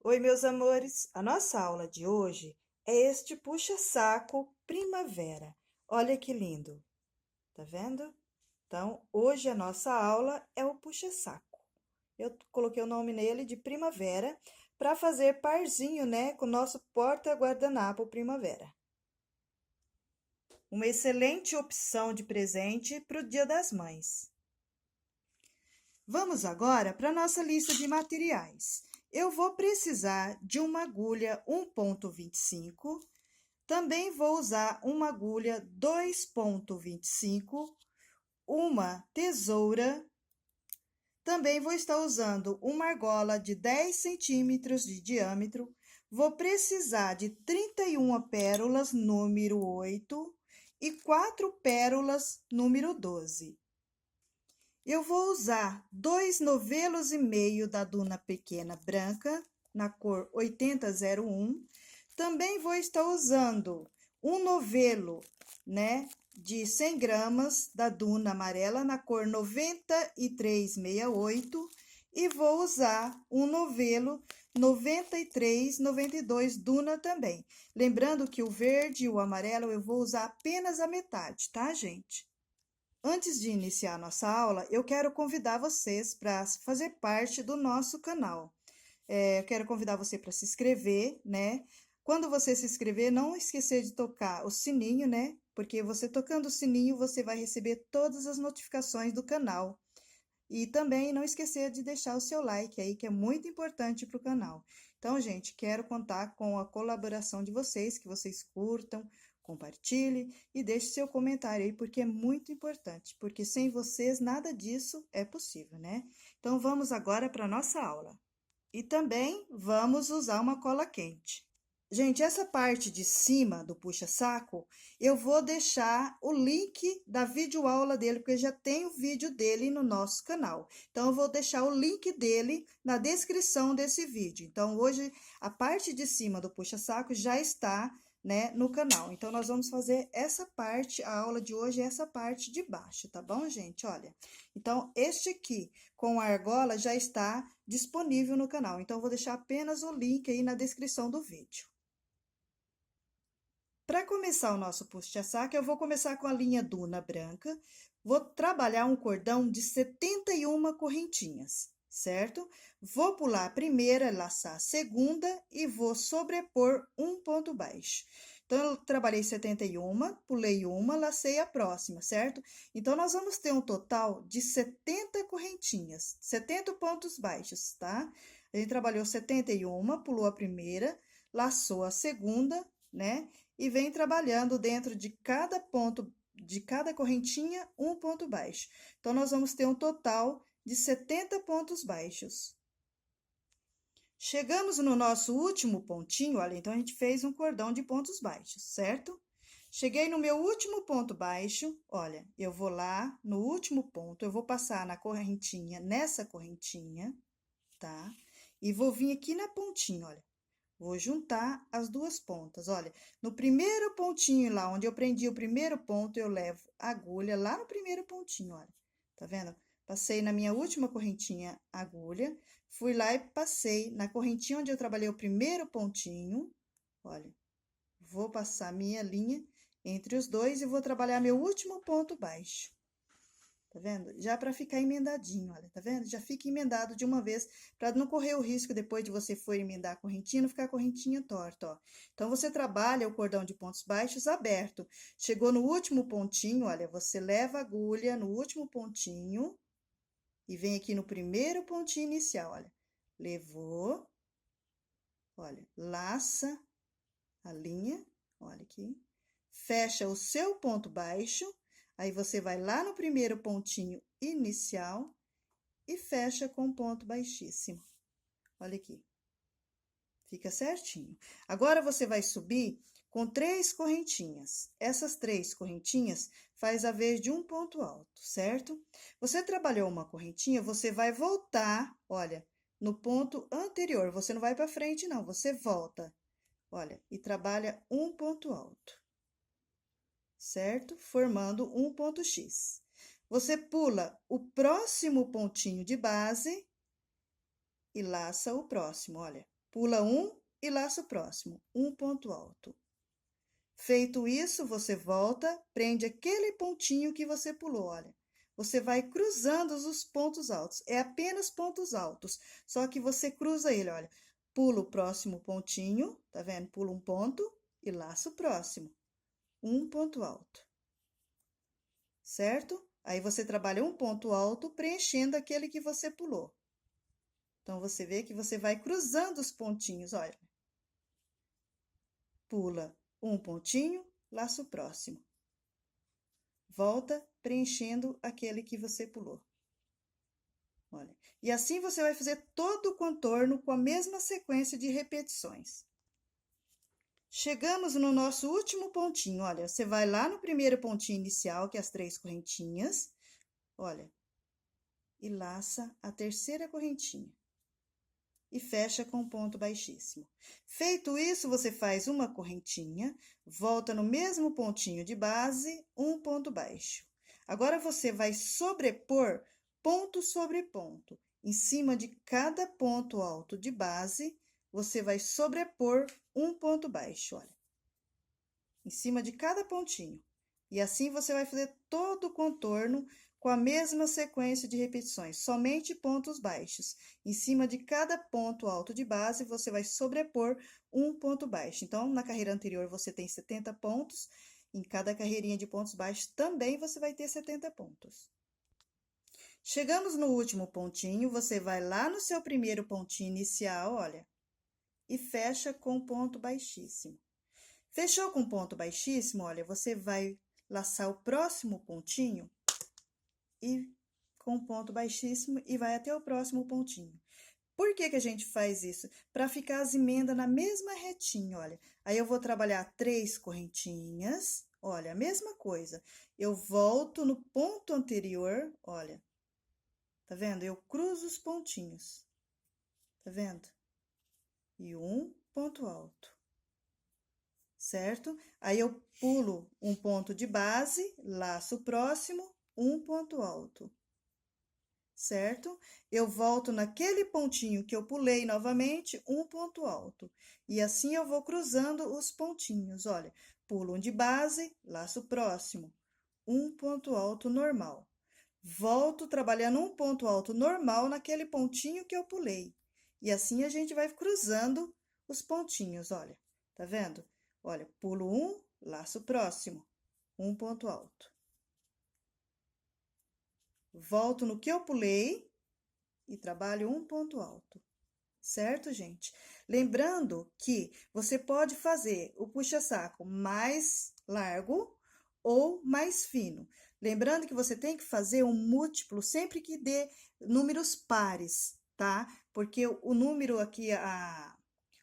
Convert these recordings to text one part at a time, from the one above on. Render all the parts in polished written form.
Oi, meus amores! A nossa aula de hoje é este puxa-saco primavera. Olha que lindo, tá vendo? Então, hoje a nossa aula é o puxa-saco. Eu coloquei o nome nele de primavera para fazer parzinho, né, com o nosso porta-guardanapo primavera. Uma excelente opção de presente para o Dia das Mães. Vamos agora para a nossa lista de materiais. Eu vou precisar de uma agulha 1,25. Também vou usar uma agulha 2,25, uma tesoura. Também vou estar usando uma argola de 10 centímetros de diâmetro. Vou precisar de 31 pérolas, número 8, e 4 pérolas, número 12. Eu vou usar 2 novelos e meio da Duna Pequena Branca, na cor 8001. Também vou estar usando um novelo, né, de 100 gramas da Duna Amarela, na cor 9368. E vou usar um novelo 9392 Duna também. Lembrando que o verde e o amarelo eu vou usar apenas a metade, tá, gente? Antes de iniciar a nossa aula, eu quero convidar vocês para fazer parte do nosso canal. Eu quero convidar você para se inscrever, né? Quando você se inscrever, não esquecer de tocar o sininho, né? Porque você tocando o sininho, você vai receber todas as notificações do canal. E também não esquecer de deixar o seu like aí, que é muito importante para o canal. Então, gente, quero contar com a colaboração de vocês, que vocês curtam, compartilhem e deixe seu comentário aí, porque é muito importante, porque sem vocês nada disso é possível, né? Então, vamos agora para a nossa aula. E também vamos usar uma cola quente. Gente, essa parte de cima do puxa-saco, eu vou deixar o link da videoaula dele, porque já tem o vídeo dele no nosso canal. Então, eu vou deixar o link dele na descrição desse vídeo. Então, hoje, a parte de cima do puxa-saco já está, né, no canal. Então, nós vamos fazer essa parte, a aula de hoje é essa parte de baixo, tá bom, gente? Olha, então, este aqui com a argola já está disponível no canal. Então, eu vou deixar apenas o link aí na descrição do vídeo. Para começar o nosso puxa-saco, eu vou começar com a linha Duna branca. Vou trabalhar um cordão de 71 correntinhas, certo? Vou pular a primeira, laçar a segunda e vou sobrepor um ponto baixo. Então, eu trabalhei 71, pulei uma, lacei a próxima, certo? Então, nós vamos ter um total de 70 correntinhas, 70 pontos baixos, tá? A gente trabalhou 71, pulou a primeira, laçou a segunda, né? E vem trabalhando dentro de cada ponto, de cada correntinha, um ponto baixo. Então, nós vamos ter um total de 70 pontos baixos. Chegamos no nosso último pontinho, olha, então a gente fez um cordão de pontos baixos, certo? Cheguei no meu último ponto baixo, olha, eu vou lá no último ponto, eu vou passar na correntinha, nessa correntinha, tá? E vou vir aqui na pontinha, olha. Vou juntar as duas pontas. Olha, no primeiro pontinho lá, onde eu prendi o primeiro ponto, eu levo a agulha lá no primeiro pontinho, olha. Tá vendo? Passei na minha última correntinha a agulha, fui lá e passei na correntinha onde eu trabalhei o primeiro pontinho. Olha, vou passar minha linha entre os dois e vou trabalhar meu último ponto baixo. Tá vendo? Já para ficar emendadinho, olha, tá vendo? Já fica emendado de uma vez, para não correr o risco depois de você for emendar a correntinha, não ficar a correntinha torta, ó. Então, você trabalha o cordão de pontos baixos aberto. Chegou no último pontinho, olha, você leva a agulha no último pontinho e vem aqui no primeiro pontinho inicial, olha. Levou, olha, laça a linha, olha aqui. Fecha o seu ponto baixo. Aí, você vai lá no primeiro pontinho inicial e fecha com um ponto baixíssimo. Olha aqui. Fica certinho. Agora, você vai subir com 3 correntinhas. Essas 3 correntinhas faz a vez de um ponto alto, certo? Você trabalhou uma correntinha, você vai voltar, olha, no ponto anterior. Você não vai para frente, não, você volta, olha, e trabalha um ponto alto, certo? Formando um ponto X. Você pula o próximo pontinho de base e laça o próximo, olha. pula um e laço próximo, um ponto alto. Feito isso, você volta, prende aquele pontinho que você pulou, olha. Você vai cruzando os pontos altos, é apenas pontos altos, só que você cruza ele, olha. Pula o próximo pontinho, tá vendo? Pula um ponto e laço próximo, um ponto alto, certo? Aí você trabalha um ponto alto preenchendo aquele que você pulou. Então, você vê que você vai cruzando os pontinhos, olha. Pula um pontinho, laço próximo. Volta preenchendo aquele que você pulou. Olha. E assim você vai fazer todo o contorno com a mesma sequência de repetições. Chegamos no nosso último pontinho, olha, você vai lá no primeiro pontinho inicial, que é as 3 correntinhas, olha, e laça a terceira correntinha. E fecha com ponto baixíssimo. Feito isso, você faz uma correntinha, volta no mesmo pontinho de base, um ponto baixo. Agora, você vai sobrepor ponto sobre ponto. Em cima de cada ponto alto de base, você vai sobrepor um ponto baixo, olha. Em cima de cada pontinho. E assim, você vai fazer todo o contorno com a mesma sequência de repetições, somente pontos baixos. Em cima de cada ponto alto de base, você vai sobrepor um ponto baixo. Então, na carreira anterior, você tem 70 pontos. Em cada carreirinha de pontos baixos, também você vai ter 70 pontos. Chegamos no último pontinho, você vai lá no seu primeiro pontinho inicial, olha, e fecha com ponto baixíssimo. Fechou com ponto baixíssimo, olha, você vai laçar o próximo pontinho e com ponto baixíssimo e vai até o próximo pontinho. Por que que a gente faz isso? Para ficar as emendas na mesma retinha, olha. Aí, eu vou trabalhar 3 correntinhas, olha, a mesma coisa. Eu volto no ponto anterior, olha. Tá vendo? Eu cruzo os pontinhos. Tá vendo? E um ponto alto. Certo? Aí, eu pulo um ponto de base, laço próximo, um ponto alto. Certo? Eu volto naquele pontinho que eu pulei novamente, um ponto alto. E assim, eu vou cruzando os pontinhos, olha. Pulo um de base, laço próximo, um ponto alto normal. Volto trabalhando um ponto alto normal naquele pontinho que eu pulei. E assim, a gente vai cruzando os pontinhos, olha. Tá vendo? Olha, pulo um, laço próximo, um ponto alto. Volto no que eu pulei e trabalho um ponto alto, certo, gente? Lembrando que você pode fazer o puxa-saco mais largo ou mais fino. Lembrando que você tem que fazer um múltiplo sempre que dê números pares, tá? Porque o número aqui,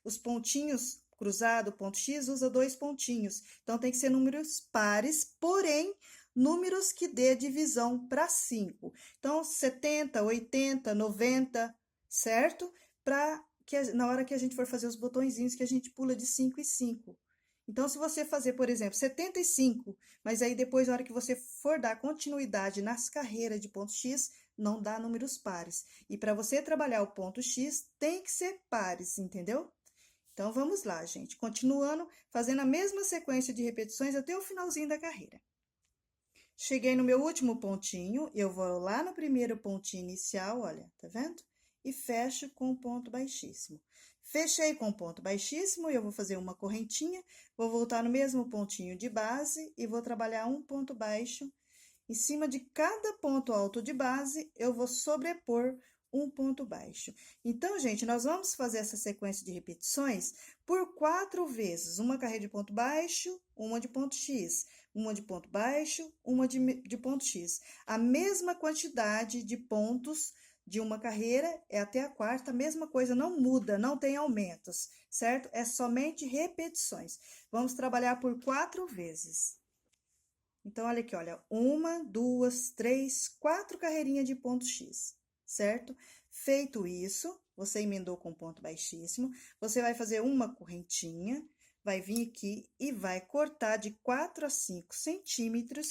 os pontinhos cruzado, ponto X, usa 2 pontinhos. Então, tem que ser números pares, porém, números que dê divisão para 5. Então, 70, 80, 90, certo? Para que na hora que a gente for fazer os botõezinhos, que a gente pula de 5 em 5. Então, se você fazer, por exemplo, 75, mas aí depois, na hora que você for dar continuidade nas carreiras de ponto X, não dá números pares. E para você trabalhar o ponto X, tem que ser pares, entendeu? Então, vamos lá, gente. Continuando, fazendo a mesma sequência de repetições até o finalzinho da carreira. Cheguei no meu último pontinho, eu vou lá no primeiro pontinho inicial, olha, tá vendo? E fecho com ponto baixíssimo. Fechei com ponto baixíssimo, eu vou fazer uma correntinha, vou voltar no mesmo pontinho de base e vou trabalhar um ponto baixo. Em cima de cada ponto alto de base, eu vou sobrepor um ponto baixo. Então, gente, nós vamos fazer essa sequência de repetições por 4 vezes. Uma carreira de ponto baixo, uma de ponto X, uma de ponto baixo, uma de ponto X. A mesma quantidade de pontos de uma carreira é até a quarta, a mesma coisa, não muda, não tem aumentos, certo? É somente repetições. Vamos trabalhar por 4 vezes. Então, olha aqui, olha, 1, 2, 3, 4 carreirinhas de ponto X, certo? Feito isso, você emendou com ponto baixíssimo, você vai fazer uma correntinha, vai vir aqui e vai cortar de 4 a 5 centímetros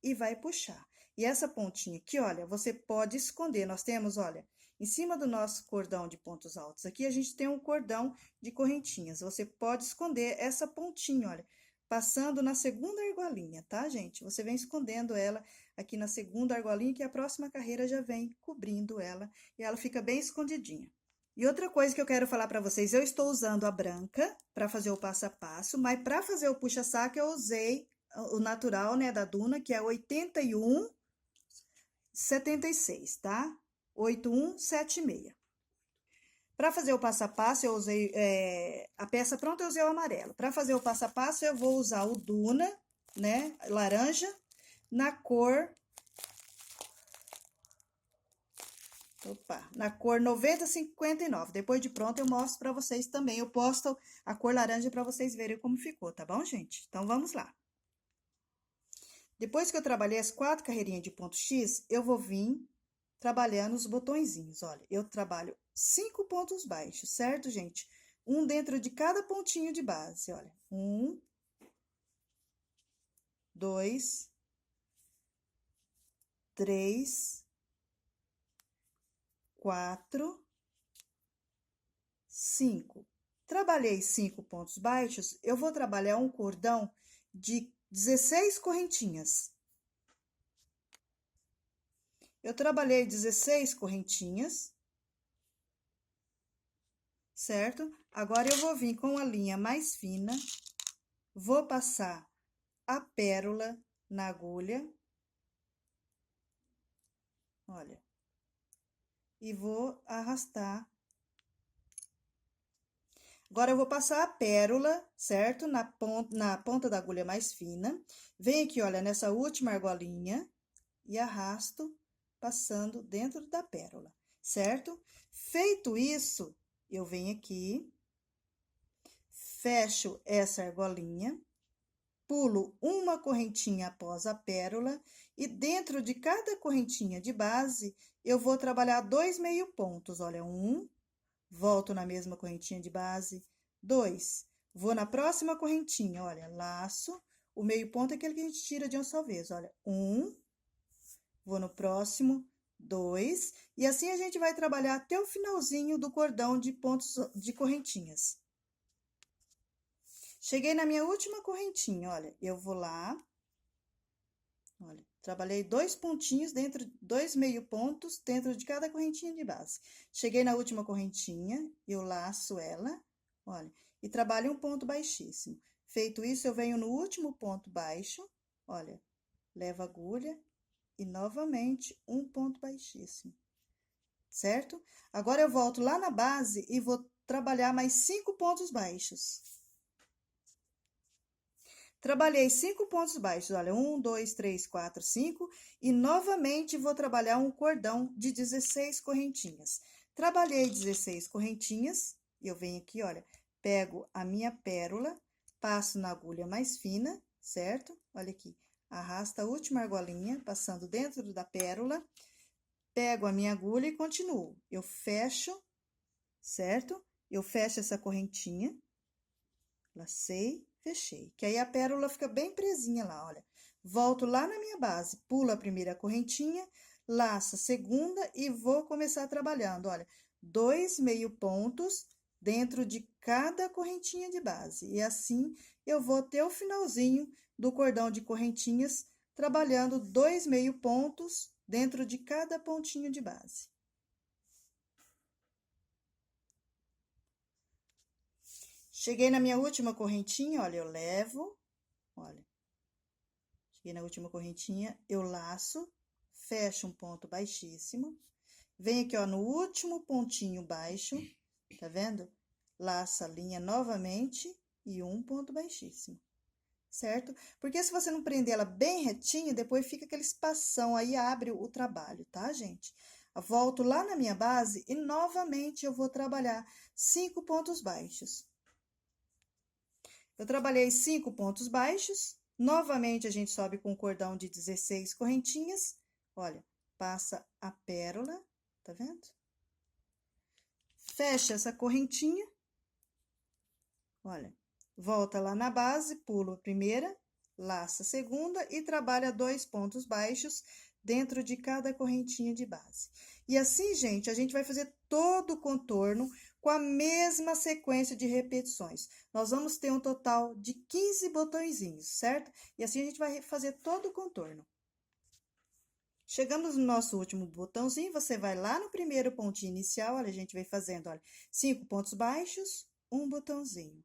e vai puxar. E essa pontinha aqui, olha, você pode esconder, nós temos, olha, Em cima do nosso cordão de pontos altos aqui, a gente tem um cordão de correntinhas. Você pode esconder essa pontinha, olha, passando na segunda argolinha, tá, gente? Você vem escondendo ela aqui na segunda argolinha, que a próxima carreira já vem cobrindo ela, e ela fica bem escondidinha. E outra coisa que eu quero falar para vocês, eu estou usando a branca para fazer o passo a passo, mas para fazer o puxa-saco eu usei o natural, né, da Duna, que é 81,76, tá? 8176. Para fazer o passo a passo, eu usei a peça pronta, eu usei o amarelo. Para fazer o passo a passo, eu vou usar o Duna, né, laranja, na cor... Opa, na cor 9059. Depois de pronto, eu mostro para vocês também. Eu posto a cor laranja para vocês verem como ficou, tá bom, gente? Então, vamos lá. Depois que eu trabalhei as 4 carreirinhas de ponto X, eu vou vir trabalhando os botõezinhos. Olha, eu trabalho 5 pontos baixos, certo, gente? Um dentro de cada pontinho de base, olha. 1, 2, 3, 4, 5. Trabalhei 5 pontos baixos, eu vou trabalhar um cordão de 16 correntinhas. Eu trabalhei 16 correntinhas, certo? Agora, eu vou vir com a linha mais fina, vou passar a pérola na agulha, olha, e vou arrastar. Agora, eu vou passar a pérola, certo? Na ponta da agulha mais fina. Venho aqui, olha, nessa última argolinha e arrasto, passando dentro da pérola, certo? Feito isso, eu venho aqui, fecho essa argolinha, pulo uma correntinha após a pérola e dentro de cada correntinha de base, eu vou trabalhar 2 meio pontos, olha, 1, volto na mesma correntinha de base, 2, vou na próxima correntinha, olha, laço, o meio ponto é aquele que a gente tira de uma só vez, olha, 1, vou no próximo, 2, e assim a gente vai trabalhar até o finalzinho do cordão de pontos de correntinhas. Cheguei na minha última correntinha, olha, eu vou lá, olha, trabalhei 2 pontinhos dentro, 2 meio pontos dentro de cada correntinha de base. Cheguei na última correntinha, eu laço ela, olha, e trabalho um ponto baixíssimo. Feito isso, eu venho no último ponto baixo, olha, levo a agulha e novamente um ponto baixíssimo, certo? Agora, eu volto lá na base e vou trabalhar mais 5 pontos baixos. Trabalhei 5 pontos baixos, olha, 1, 2, 3, 4, 5, e novamente vou trabalhar um cordão de 16 correntinhas. Trabalhei 16 correntinhas, e eu venho aqui, olha, pego a minha pérola, passo na agulha mais fina, certo? Olha aqui, arrasta a última argolinha, passando dentro da pérola, pego a minha agulha e continuo. Eu fecho, certo? Eu fecho essa correntinha, lacei, fechei, que aí a pérola fica bem presinha lá, olha. Volto lá na minha base, pulo a primeira correntinha, laço a segunda e vou começar trabalhando, olha, 2 meio pontos dentro de cada correntinha de base. E assim, eu vou até o finalzinho do cordão de correntinhas, trabalhando 2 meio pontos dentro de cada pontinho de base. Cheguei na minha última correntinha, olha, eu levo, olha. Cheguei na última correntinha, eu laço, fecho um ponto baixíssimo. Venho aqui, ó, no último pontinho baixo, tá vendo? Laço a linha novamente e um ponto baixíssimo, certo? Porque se você não prender ela bem retinha, depois fica aquele espação aí, abre o trabalho, tá, gente? Eu volto lá na minha base e novamente eu vou trabalhar 5 pontos baixos. Eu trabalhei 5 pontos baixos, novamente a gente sobe com um cordão de 16 correntinhas, olha, passa a pérola, tá vendo? Fecha essa correntinha, olha, volta lá na base, pulo a primeira, laça a segunda e trabalha 2 pontos baixos dentro de cada correntinha de base. E assim, gente, a gente vai fazer todo o contorno com a mesma sequência de repetições. Nós vamos ter um total de 15 botõezinhos, certo? E assim a gente vai fazer todo o contorno. Chegamos no nosso último botãozinho, você vai lá no primeiro pontinho inicial, olha, a gente vai fazendo, olha, 5 pontos baixos, um botãozinho.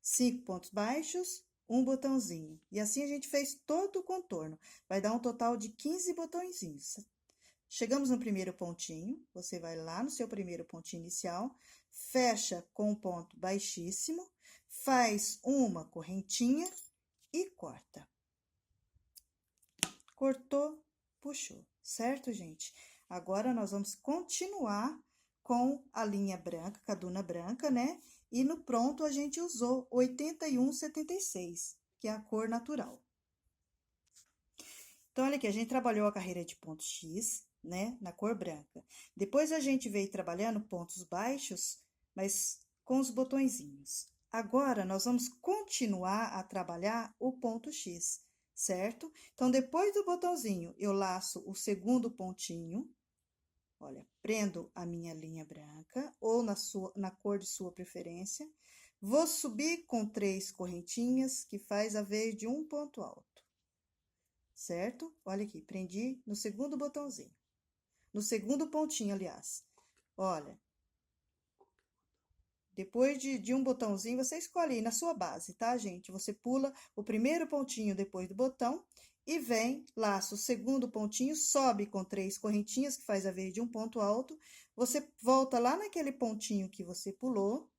5 pontos baixos, um botãozinho. E assim a gente fez todo o contorno. Vai dar um total de 15 botõezinhos. Chegamos no primeiro pontinho, você vai lá no seu primeiro pontinho inicial, fecha com um ponto baixíssimo, faz uma correntinha e corta. Cortou, puxou, certo, gente? Agora, nós vamos continuar com a linha branca, com a duna branca, né? E no pronto, a gente usou 8176, que é a cor natural. Então, olha aqui, a gente trabalhou a carreira de ponto X, né? Na cor branca. Depois, a gente veio trabalhando pontos baixos, mas com os botõezinhos. Agora, nós vamos continuar a trabalhar o ponto X, certo? Então, depois do botãozinho, eu laço o segundo pontinho. Olha, prendo a minha linha branca, ou na cor de sua preferência. Vou subir com 3 correntinhas, que faz a vez de um ponto alto, certo? Olha aqui, prendi no segundo botãozinho. No segundo pontinho, aliás. Olha, depois de um botãozinho, você escolhe aí na sua base, tá, gente? Você pula o primeiro pontinho depois do botão e vem, laça o segundo pontinho, sobe com 3 correntinhas, que faz a vez de um ponto alto. Você volta lá naquele pontinho que você pulou,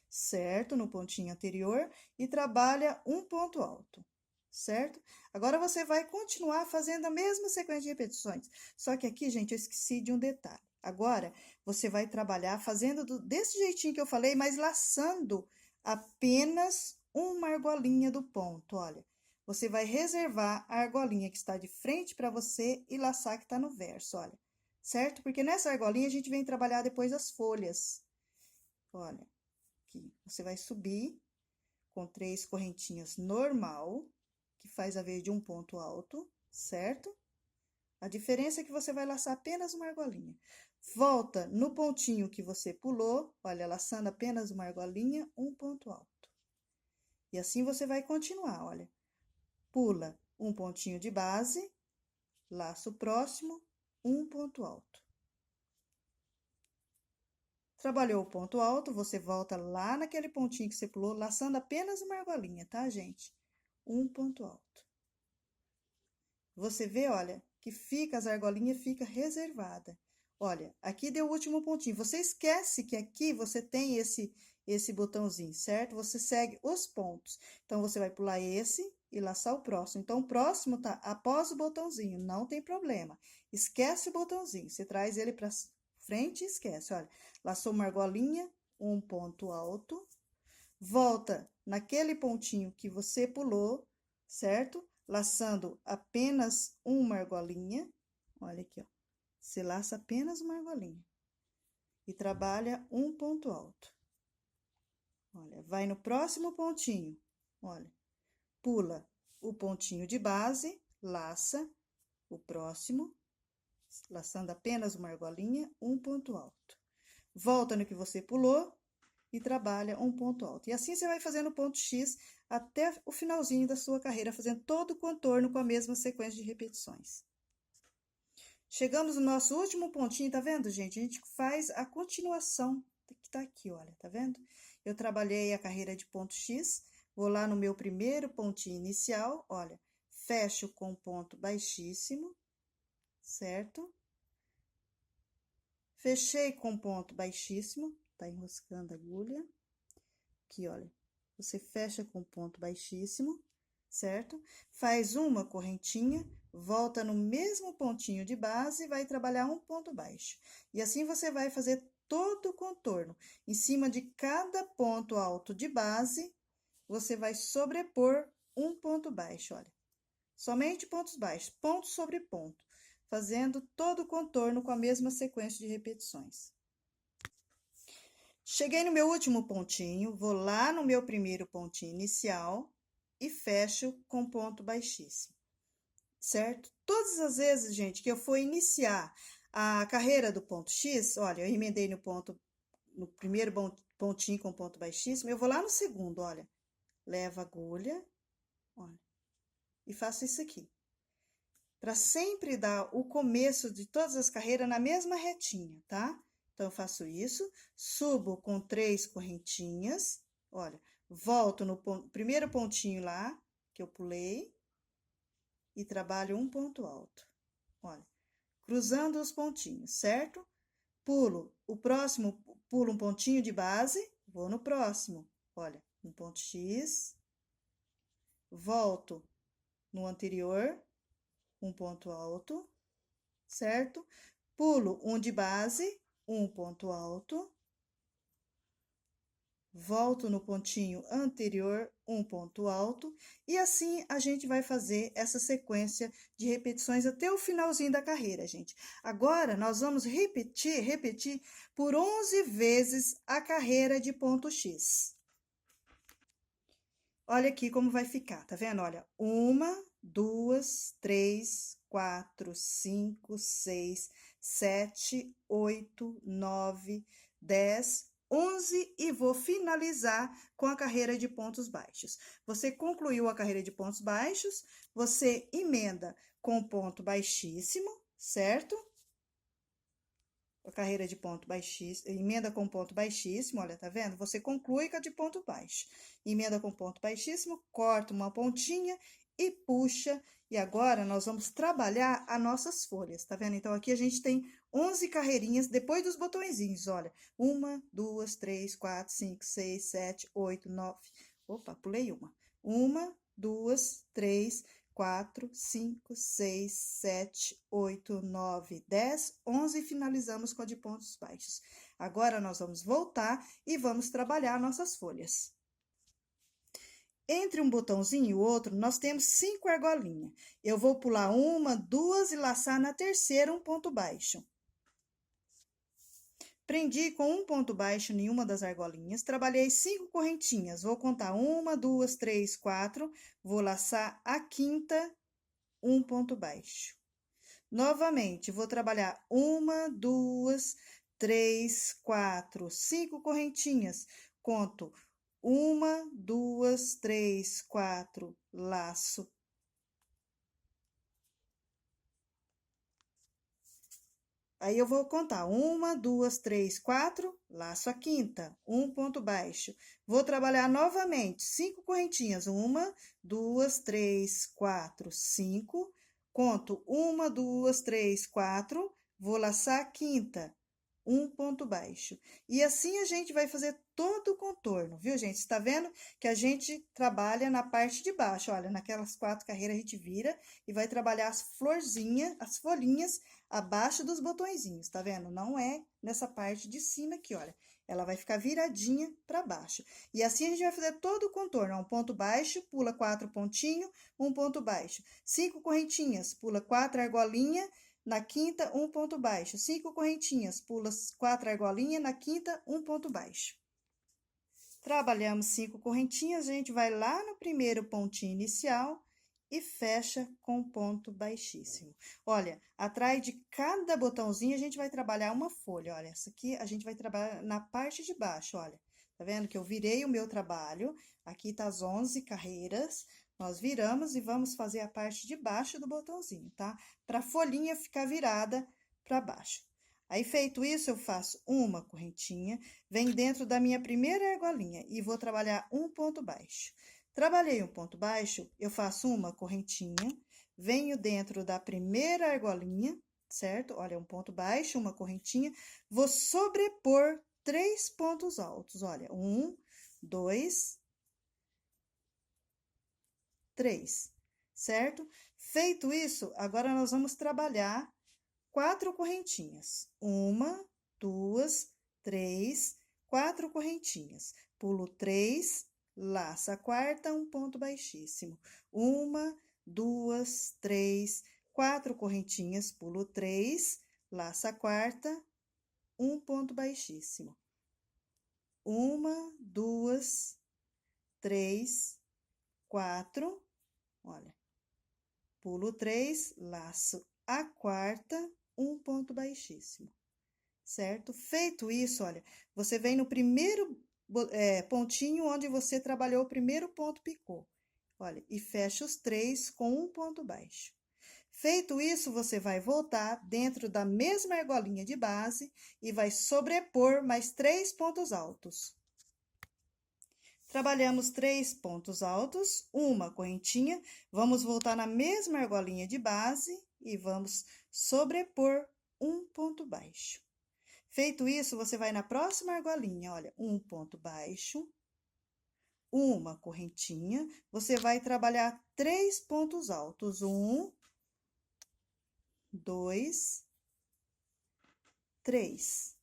certo? No pontinho anterior, e trabalha um ponto alto, certo? Agora, você vai continuar fazendo a mesma sequência de repetições. Só que aqui, gente, eu esqueci de um detalhe. Agora, você vai trabalhar fazendo desse jeitinho que eu falei, mas laçando apenas uma argolinha do ponto, olha. Você vai reservar a argolinha que está de frente para você e laçar que está no verso, olha. Certo? Porque nessa argolinha a gente vem trabalhar depois as folhas. Olha, aqui. Você vai subir com 3 correntinhas normal, que faz a vez de um ponto alto, certo? A diferença é que você vai laçar apenas uma argolinha. Volta no pontinho que você pulou, olha, laçando apenas uma argolinha, um ponto alto. E assim você vai continuar, olha. Pula um pontinho de base, laço próximo, um ponto alto. Trabalhou o ponto alto, você volta lá naquele pontinho que você pulou, laçando apenas uma argolinha, tá, gente? Um ponto alto. Você vê, olha, que as argolinhas fica reservada. Olha, aqui deu o último pontinho. Você esquece que aqui você tem esse botãozinho, certo? Você segue os pontos. Então, você vai pular esse e laçar o próximo. Então, o próximo tá após o botãozinho, não tem problema. Esquece o botãozinho, você traz ele para frente e esquece. Olha, laçou uma argolinha, um ponto alto, volta naquele pontinho que você pulou, certo? Laçando apenas uma argolinha, olha aqui, ó. Você laça apenas uma argolinha e trabalha um ponto alto. Olha, vai no próximo pontinho, olha, pula o pontinho de base, laça o próximo, laçando apenas uma argolinha, um ponto alto. Volta no que você pulou e trabalha um ponto alto. E assim você vai fazendo o ponto X até o finalzinho da sua carreira, fazendo todo o contorno com a mesma sequência de repetições. Chegamos no nosso último pontinho, tá vendo, gente? A gente faz a continuação que tá aqui, olha, tá vendo? Eu trabalhei a carreira de ponto X, vou lá no meu primeiro pontinho inicial, olha, fecho com ponto baixíssimo, certo? Fechei com ponto baixíssimo, tá enroscando a agulha. Aqui, olha, você fecha com ponto baixíssimo, certo? Faz uma correntinha, volta no mesmo pontinho de base e vai trabalhar um ponto baixo. E assim você vai fazer todo o contorno. Em cima de cada ponto alto de base, você vai sobrepor um ponto baixo, olha. Somente pontos baixos, ponto sobre ponto, fazendo todo o contorno com a mesma sequência de repetições. Cheguei no meu último pontinho, vou lá no meu primeiro pontinho inicial e fecho com ponto baixíssimo, certo? Todas as vezes, gente, que eu for iniciar a carreira do ponto X, olha, eu emendei no primeiro pontinho com ponto baixíssimo, eu vou lá no segundo, olha, levo a agulha, olha, e faço isso aqui. Para sempre dar o começo de todas as carreiras na mesma retinha, tá? Então, eu faço isso, subo com 3 correntinhas, olha, volto no primeiro pontinho lá, que eu pulei, e trabalho um ponto alto, olha, cruzando os pontinhos, certo? Pulo o próximo, pulo um pontinho de base, vou no próximo, olha, um ponto X, volto no anterior, um ponto alto, certo? Pulo um de base, um ponto alto, volto no pontinho anterior, um ponto alto, e assim a gente vai fazer essa sequência de repetições até o finalzinho da carreira, gente. Agora, nós vamos repetir por 11 vezes a carreira de ponto X. Olha aqui como vai ficar, tá vendo? Olha, 1, 2, 3, 4, 5, 6, 7, 8, 9, 10, 11 e vou finalizar com a carreira de pontos baixos. Você concluiu a carreira de pontos baixos, você emenda com ponto baixíssimo, certo? A carreira de ponto baixíssimo, emenda com ponto baixíssimo, olha, tá vendo? Você conclui com a de ponto baixo. Emenda com ponto baixíssimo, corta uma pontinha e puxa. E agora, nós vamos trabalhar as nossas folhas, tá vendo? Então, aqui a gente tem 11 carreirinhas depois dos botõezinhos, olha. 1, 2, 3, 4, 5, 6, 7, 8, 9. Opa, pulei uma. 1, 2, 3, 4, 5, 6, 7, 8, 9, 10, 11 e finalizamos com a de pontos baixos. Agora, nós vamos voltar e vamos trabalhar nossas folhas. Entre um botãozinho e o outro, nós temos 5 argolinhas. Eu vou pular 1, 2 e laçar na terceira um ponto baixo. Prendi com um ponto baixo em uma das argolinhas, trabalhei 5 correntinhas. Vou contar 1, 2, 3, 4, vou laçar a quinta, um ponto baixo. Novamente, vou trabalhar 1, 2, 3, 4, 5 correntinhas. Conto 1, 2, 3, 4, laço. Aí, eu vou contar 1, 2, 3, 4, laço a quinta, um ponto baixo. Vou trabalhar novamente 5 correntinhas. 1, 2, 3, 4, 5. Conto 1, 2, 3, 4. Vou laçar a quinta, um ponto baixo. E assim a gente vai fazer todo o contorno, viu, gente? Está vendo que a gente trabalha na parte de baixo. Olha, naquelas 4 carreiras a gente vira e vai trabalhar as florzinhas, as folhinhas abaixo dos botõezinhos, tá vendo? Não é nessa parte de cima aqui, olha. Ela vai ficar viradinha para baixo. E assim a gente vai fazer todo o contorno. Um ponto baixo, pula 4 pontinhos, um ponto baixo. 5 correntinhas, pula 4 argolinhas, na quinta, um ponto baixo. 5 correntinhas, pula 4 argolinhas, na quinta, um ponto baixo. Trabalhamos 5 correntinhas, a gente vai lá no primeiro pontinho inicial e fecha com ponto baixíssimo. Olha, atrás de cada botãozinho a gente vai trabalhar uma folha, olha, essa aqui a gente vai trabalhar na parte de baixo, olha. Tá vendo que eu virei o meu trabalho, aqui tá as 11 carreiras, nós viramos e vamos fazer a parte de baixo do botãozinho, tá? Pra folhinha ficar virada pra baixo. Aí, feito isso, eu faço uma correntinha, venho dentro da minha primeira argolinha e vou trabalhar um ponto baixo. Trabalhei um ponto baixo, eu faço uma correntinha, venho dentro da primeira argolinha, certo? Olha, um ponto baixo, uma correntinha, vou sobrepor 3 pontos altos, olha, 1, 2, 3, certo? Feito isso, agora nós vamos trabalhar 4 correntinhas. 1, 2, 3, 4 correntinhas. Pulo 3, laço a quarta, um ponto baixíssimo. 1, 2, 3, 4 correntinhas, pulo 3, laço a quarta, um ponto baixíssimo. 1, 2, 3, 4, olha, pulo 3, laço a quarta, um ponto baixíssimo, certo? Feito isso, olha, você vem no primeiro pontinho onde você trabalhou o primeiro ponto picô, olha, e fecha os 3 com um ponto baixo. Feito isso, você vai voltar dentro da mesma argolinha de base e vai sobrepor mais 3 pontos altos. Trabalhamos 3 pontos altos, uma correntinha, vamos voltar na mesma argolinha de base e vamos sobrepor um ponto baixo. Feito isso, você vai na próxima argolinha, olha, um ponto baixo, uma correntinha, você vai trabalhar 3 pontos altos, 1, 2, 3.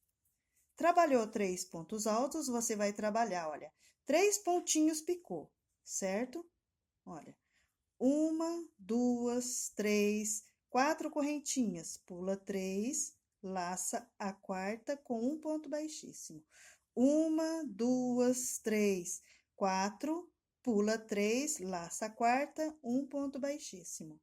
Trabalhou 3 pontos altos, você vai trabalhar, olha, 3 pontinhos picô, certo? Olha, 1, 2, 3, 4 correntinhas, pula 3, laça a quarta com um ponto baixíssimo. 1, 2, 3, 4, pula 3, laça a quarta, um ponto baixíssimo.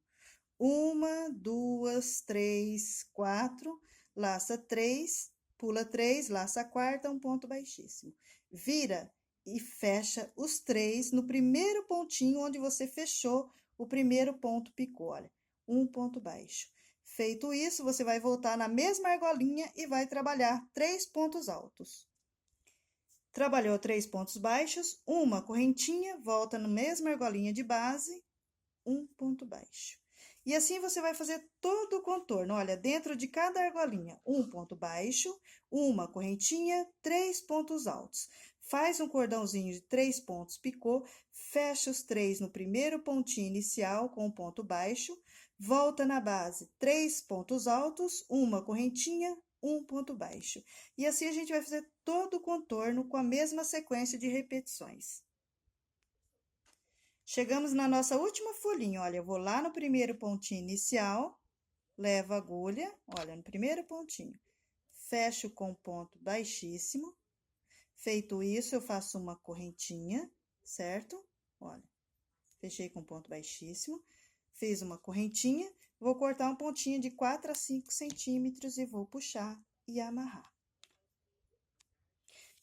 1, 2, 3, 4, laça 3, pula 3, laça a quarta, um ponto baixíssimo. Vira e fecha os 3 no primeiro pontinho onde você fechou o primeiro ponto picô, olha, um ponto baixo. Feito isso, você vai voltar na mesma argolinha e vai trabalhar 3 pontos altos. Trabalhou 3 pontos baixos, uma correntinha, volta na mesma argolinha de base, um ponto baixo. E assim você vai fazer todo o contorno, olha, dentro de cada argolinha, um ponto baixo, uma correntinha, 3 pontos altos. Faz um cordãozinho de 3 pontos picô, fecha os 3 no primeiro pontinho inicial com um ponto baixo, volta na base, 3 pontos altos, uma correntinha, um ponto baixo. E assim a gente vai fazer todo o contorno com a mesma sequência de repetições. Chegamos na nossa última folhinha, olha, eu vou lá no primeiro pontinho inicial, levo a agulha, olha, no primeiro pontinho, fecho com ponto baixíssimo. Feito isso, eu faço uma correntinha, certo? Olha, fechei com ponto baixíssimo, fiz uma correntinha, vou cortar um pontinho de 4 a 5 centímetros e vou puxar e amarrar.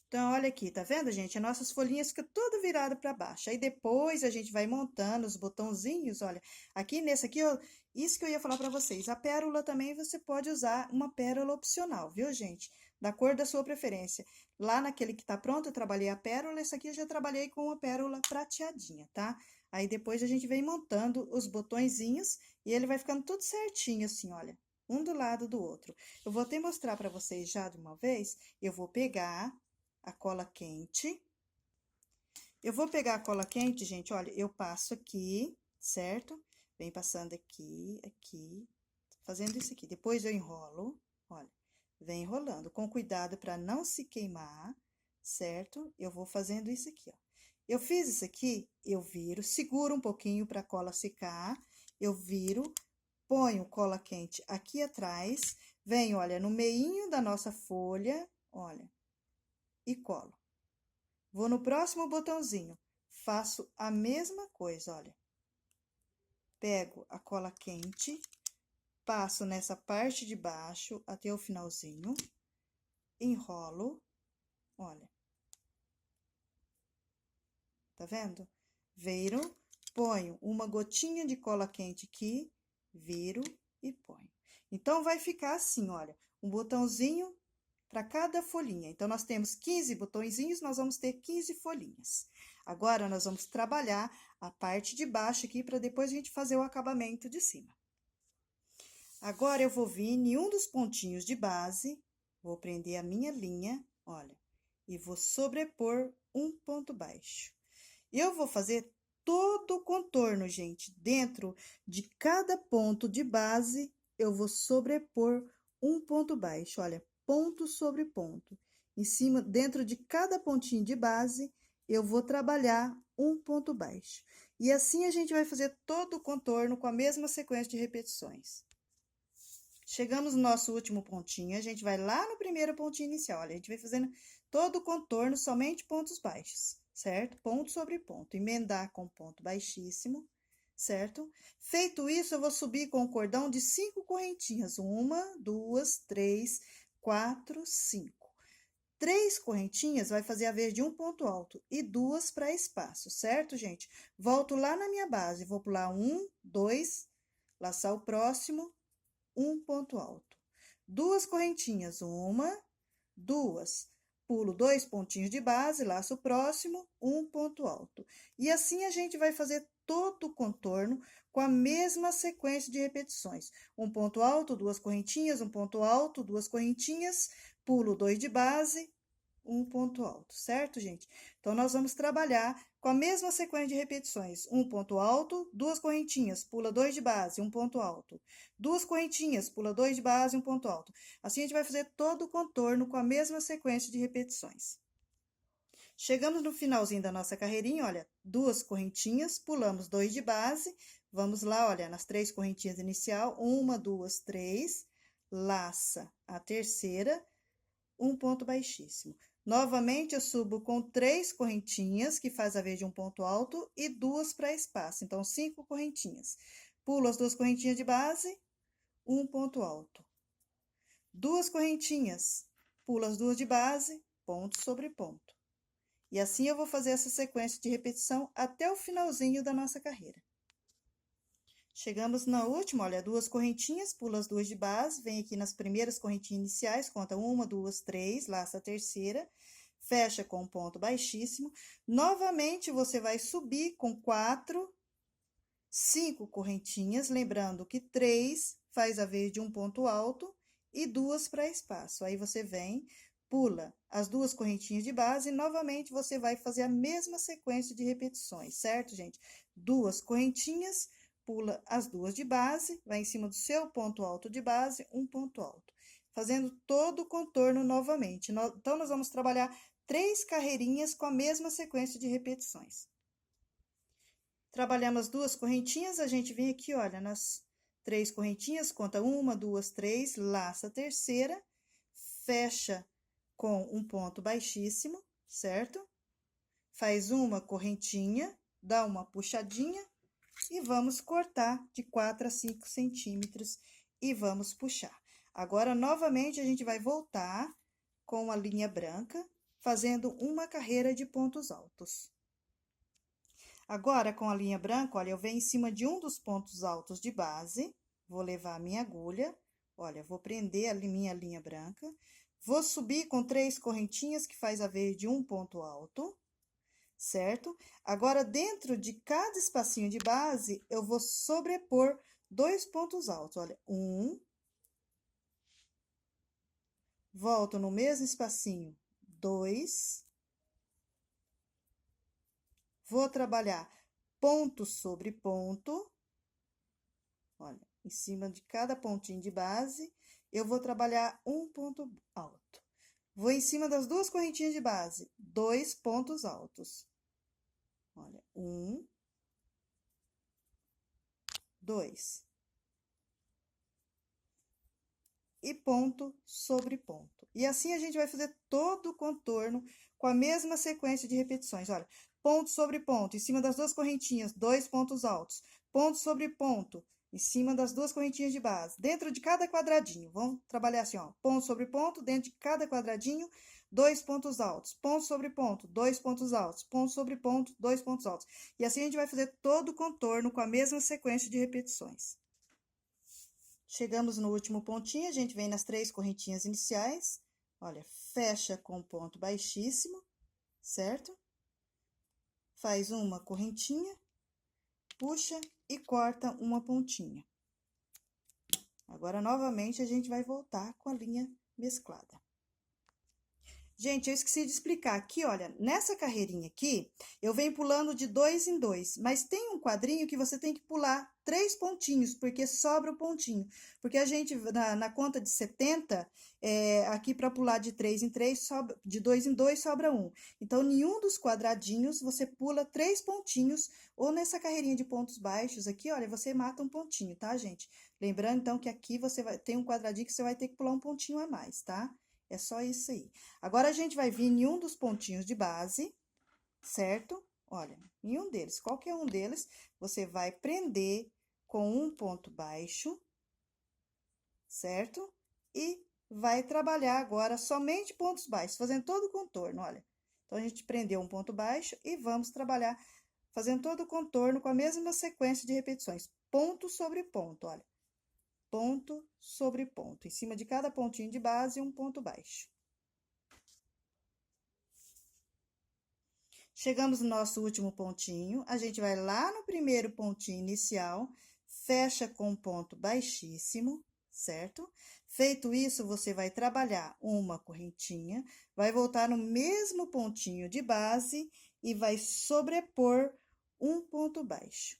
Então, olha aqui, tá vendo, gente? As nossas folhinhas ficam tudo virado para baixo. Aí, depois, a gente vai montando os botãozinhos, olha. Aqui, nesse aqui, ó, isso que eu ia falar para vocês. A pérola também, você pode usar uma pérola opcional, viu, gente? Da cor da sua preferência. Lá naquele que tá pronto, eu trabalhei a pérola. Esse aqui eu já trabalhei com uma pérola prateadinha, tá? Aí, depois, a gente vem montando os botõezinhos e ele vai ficando tudo certinho, assim, olha. Um do lado do outro. Eu vou até mostrar para vocês já de uma vez. Eu vou pegar a cola quente. Eu vou pegar a cola quente, gente, olha, eu passo aqui, certo? Vem passando aqui, aqui, fazendo isso aqui. Depois eu enrolo, olha, vem enrolando, com cuidado para não se queimar, certo? Eu vou fazendo isso aqui, ó. Eu fiz isso aqui, eu viro, seguro um pouquinho para a cola secar, eu viro, ponho cola quente aqui atrás, venho, olha, no meinho da nossa folha, olha, e colo. Vou no próximo botãozinho, faço a mesma coisa, olha. Pego a cola quente, passo nessa parte de baixo até o finalzinho, enrolo, olha. Tá vendo? Viro, ponho uma gotinha de cola quente aqui, viro e ponho. Então, vai ficar assim, olha, um botãozinho para cada folhinha. Então, nós temos 15 botõezinhos, nós vamos ter 15 folhinhas. Agora, nós vamos trabalhar a parte de baixo aqui, para depois a gente fazer o acabamento de cima. Agora, eu vou vir em um dos pontinhos de base, vou prender a minha linha, olha, e vou sobrepor um ponto baixo. Eu vou fazer todo o contorno, gente, dentro de cada ponto de base, eu vou sobrepor um ponto baixo, olha, ponto sobre ponto. Em cima, dentro de cada pontinho de base, eu vou trabalhar um ponto baixo. E assim a gente vai fazer todo o contorno com a mesma sequência de repetições. Chegamos no nosso último pontinho, a gente vai lá no primeiro pontinho inicial, olha, a gente vai fazendo todo o contorno somente pontos baixos, certo? Ponto sobre ponto, emendar com ponto baixíssimo, certo? Feito isso, eu vou subir com o cordão de 5 correntinhas. 1, 2, 3, 4, 5. 3 correntinhas vai fazer a vez de um ponto alto e 2 para espaço, certo, gente? Volto lá na minha base, vou pular 1, 2, laçar o próximo, um ponto alto. 2 correntinhas, 1, 2. Pulo 2 pontinhos de base, laço o próximo, um ponto alto. E assim a gente vai fazer todo o contorno com a mesma sequência de repetições. Um ponto alto, 2 correntinhas, um ponto alto, 2 correntinhas, pulo 2 de base, um ponto alto, certo, gente? Então, nós vamos trabalhar com a mesma sequência de repetições. Um ponto alto, 2 correntinhas, pula 2 de base, um ponto alto. 2 correntinhas, pula 2 de base, um ponto alto. Assim, a gente vai fazer todo o contorno com a mesma sequência de repetições. Chegamos no finalzinho da nossa carreirinha, olha, 2 correntinhas, pulamos 2 de base, vamos lá, olha, nas 3 correntinhas inicial, 1, 2, 3, laça a terceira, um ponto baixíssimo. Novamente, eu subo com 3 correntinhas, que faz a vez de um ponto alto, e 2 para espaço, então 5 correntinhas. Pulo as 2 correntinhas de base, um ponto alto. 2 correntinhas, pulo as 2 de base, ponto sobre ponto. E assim eu vou fazer essa sequência de repetição até o finalzinho da nossa carreira. Chegamos na última, olha, 2 correntinhas, pula as 2 de base, vem aqui nas primeiras correntinhas iniciais, conta 1, 2, 3, laça a terceira, fecha com um ponto baixíssimo. Novamente, você vai subir com 4, 5 correntinhas, lembrando que 3 faz a vez de um ponto alto e 2 para espaço. Aí, você vem, pula as 2 correntinhas de base e, novamente, você vai fazer a mesma sequência de repetições, certo, gente? 2 correntinhas, pula as 2 de base, vai em cima do seu ponto alto de base, um ponto alto, fazendo todo o contorno novamente. Então, nós vamos trabalhar 3 carreirinhas com a mesma sequência de repetições. Trabalhamos 2 correntinhas, a gente vem aqui, olha, nas 3 correntinhas, conta 1, 2, 3, laça a terceira, fecha com um ponto baixíssimo, certo? Faz uma correntinha, dá uma puxadinha, e vamos cortar de 4 a 5 centímetros e vamos puxar. Agora, novamente, a gente vai voltar com a linha branca, fazendo uma carreira de pontos altos. Agora, com a linha branca, olha, eu venho em cima de um dos pontos altos de base, vou levar a minha agulha, olha, vou prender a minha linha branca, vou subir com 3 correntinhas, que faz a vez de um ponto alto, certo? Agora, dentro de cada espacinho de base, eu vou sobrepor 2 pontos altos, olha, 1, volto no mesmo espacinho, 2, vou trabalhar ponto sobre ponto, olha, em cima de cada pontinho de base, eu vou trabalhar um ponto alto. Vou em cima das 2 correntinhas de base, 2 pontos altos. Olha, 1, 2. E ponto sobre ponto. E assim a gente vai fazer todo o contorno com a mesma sequência de repetições. Olha, ponto sobre ponto, em cima das 2 correntinhas, 2 pontos altos. Ponto sobre ponto, em cima das 2 correntinhas de base. Dentro de cada quadradinho, vamos trabalhar assim, ó. Ponto sobre ponto, dentro de cada quadradinho, 2 pontos altos. Ponto sobre ponto, 2 pontos altos. Ponto sobre ponto, 2 pontos altos. E assim a gente vai fazer todo o contorno com a mesma sequência de repetições. Chegamos no último pontinho, a gente vem nas 3 correntinhas iniciais, olha, fecha com ponto baixíssimo, certo? Faz uma correntinha, puxa e corta uma pontinha. Agora, novamente, a gente vai voltar com a linha mesclada. Gente, eu esqueci de explicar aqui, olha, nessa carreirinha aqui, eu venho pulando de 2 em 2, mas tem um quadrinho que você tem que pular 3 pontinhos, porque sobra o pontinho. Porque a gente, na conta de 70, aqui para pular de 3 em 3, sobra, de 2 em 2, sobra 1. Então, nenhum dos quadradinhos, você pula 3 pontinhos, ou nessa carreirinha de pontos baixos aqui, olha, você mata um pontinho, tá, gente? Lembrando, então, que aqui você tem um quadradinho que você vai ter que pular um pontinho a mais, tá? É só isso aí. Agora, a gente vai vir em um dos pontinhos de base, certo? Olha, em um deles, qualquer um deles, você vai prender com um ponto baixo, certo? E vai trabalhar agora somente pontos baixos, fazendo todo o contorno, olha. Então, a gente prendeu um ponto baixo e vamos trabalhar fazendo todo o contorno com a mesma sequência de repetições. Ponto sobre ponto, olha. Ponto sobre ponto. Em cima de cada pontinho de base, um ponto baixo. Chegamos no nosso último pontinho, a gente vai lá no primeiro pontinho inicial, fecha com um ponto baixíssimo, certo? Feito isso, você vai trabalhar uma correntinha, vai voltar no mesmo pontinho de base e vai sobrepor um ponto baixo.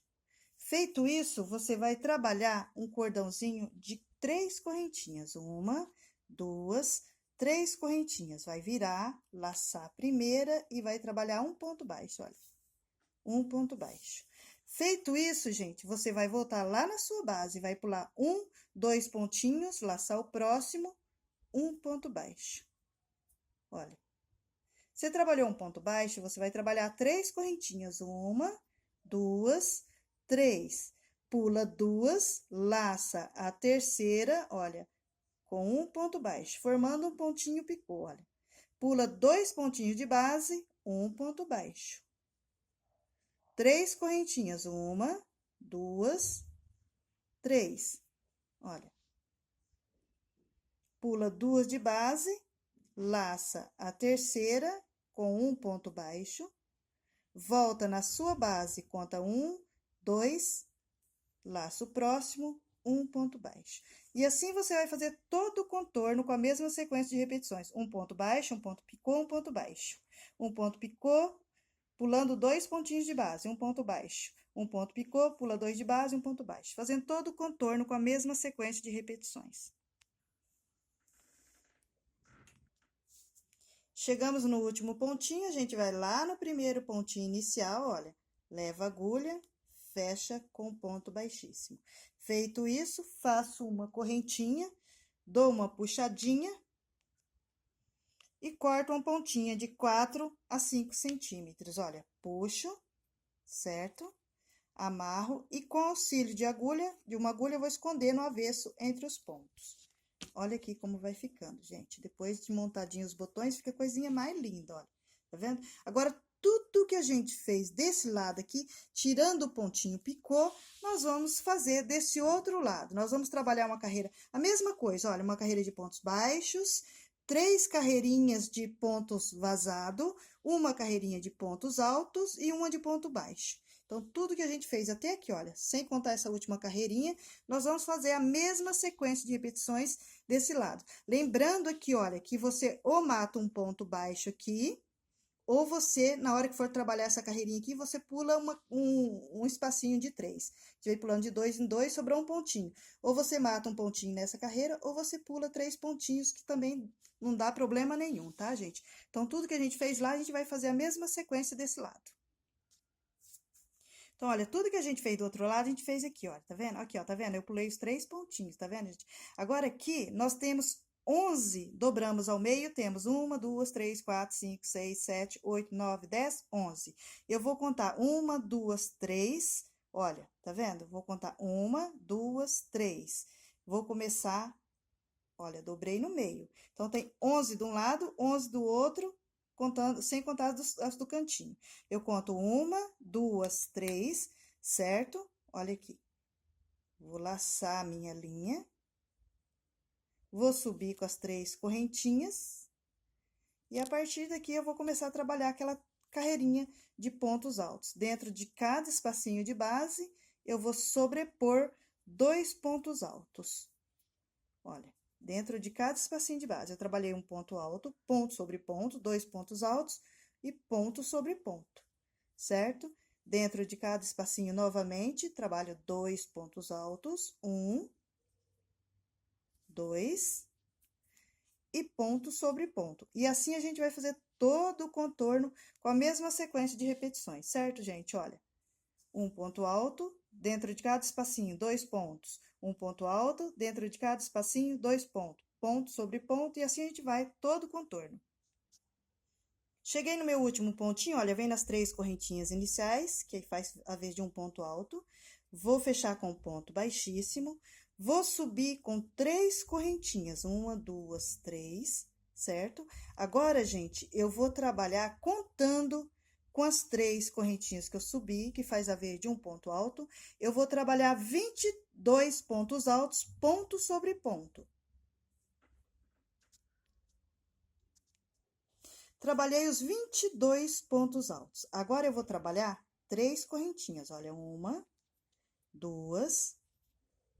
Feito isso, você vai trabalhar um cordãozinho de 3 correntinhas. Uma, duas, 3 correntinhas. Vai virar, laçar a primeira e vai trabalhar um ponto baixo, olha. Um ponto baixo. Feito isso, gente, você vai voltar lá na sua base, vai pular 1, 2 pontinhos, laçar o próximo, um ponto baixo. Olha. Você trabalhou um ponto baixo, você vai trabalhar 3 correntinhas. Uma, duas, 3. Pula 2, laça a terceira, olha, com um ponto baixo, formando um pontinho picô, olha. Pula 2 pontinhos de base, um ponto baixo. 3 correntinhas, uma, duas, 3. Olha. Pula 2 de base, laça a terceira com um ponto baixo, volta na sua base, conta 1, 2, laço próximo, um ponto baixo. E assim você vai fazer todo o contorno com a mesma sequência de repetições. Um ponto baixo, um ponto picô, um ponto baixo. Um ponto picô, pulando 2 pontinhos de base, um ponto baixo. Um ponto picô, pula 2 de base, um ponto baixo. Fazendo todo o contorno com a mesma sequência de repetições. Chegamos no último pontinho, a gente vai lá no primeiro pontinho inicial, olha. Leva a agulha, fecha com ponto baixíssimo. Feito isso, faço uma correntinha, dou uma puxadinha e corto uma pontinha de 4 a 5 centímetros. Olha, puxo, certo? Amarro e com auxílio de uma agulha, eu vou esconder no avesso entre os pontos. Olha aqui como vai ficando, gente. Depois de montadinho os botões, fica a coisinha mais linda, olha. Tá vendo? Agora, tudo que a gente fez desse lado aqui, tirando o pontinho picô, nós vamos fazer desse outro lado. Nós vamos trabalhar uma carreira, a mesma coisa, olha, uma carreira de pontos baixos, 3 carreirinhas de pontos vazado, uma carreirinha de pontos altos e uma de ponto baixo. Então, tudo que a gente fez até aqui, olha, sem contar essa última carreirinha, nós vamos fazer a mesma sequência de repetições desse lado. Lembrando aqui, olha, que você ou mata um ponto baixo aqui, ou você, na hora que for trabalhar essa carreirinha aqui, você pula um espacinho de 3. Você vai pulando de 2 em 2, sobrou um pontinho. Ou você mata um pontinho nessa carreira, ou você pula 3 pontinhos, que também não dá problema nenhum, tá, gente? Então, tudo que a gente fez lá, a gente vai fazer a mesma sequência desse lado. Então, olha, tudo que a gente fez do outro lado, a gente fez aqui, ó, tá vendo? Aqui, ó, tá vendo? Eu pulei os 3 pontinhos, tá vendo, gente? Agora, aqui, nós temos 11, dobramos ao meio, temos 1, 2, 3, 4, 5, 6, 7, 8, 9, 10, 11. Eu vou contar 1, 2, 3, olha, tá vendo? Vou contar 1, 2, 3. Vou começar, olha, dobrei no meio. Então, tem 11 de um lado, 11 do outro, contando, sem contar as do cantinho. Eu conto 1, 2, 3, certo? Olha aqui. Vou laçar a minha linha. Vou subir com as 3 correntinhas. E a partir daqui, eu vou começar a trabalhar aquela carreirinha de pontos altos. Dentro de cada espacinho de base, eu vou sobrepor 2 pontos altos. Olha. Dentro de cada espacinho de base, eu trabalhei um ponto alto, ponto sobre ponto, 2 pontos altos e ponto sobre ponto, certo? Dentro de cada espacinho, novamente, trabalho 2 pontos altos, 1, 2 e ponto sobre ponto. E assim, a gente vai fazer todo o contorno com a mesma sequência de repetições, certo, gente? Olha, um ponto alto, dentro de cada espacinho, 2 pontos. Um ponto alto, dentro de cada espacinho, 2 pontos. Ponto sobre ponto, e assim a gente vai todo o contorno. Cheguei no meu último pontinho, olha, vem nas 3 correntinhas iniciais, que faz a vez de um ponto alto. Vou fechar com ponto baixíssimo. Vou subir com 3 correntinhas, 1, 2, 3, certo? Agora, gente, eu vou trabalhar contando com as 3 correntinhas que eu subi, que faz a vez de um ponto alto. Eu vou trabalhar 22 pontos altos, ponto sobre ponto. Trabalhei os 22 pontos altos. Agora, eu vou trabalhar 3 correntinhas. Olha, 1, 2,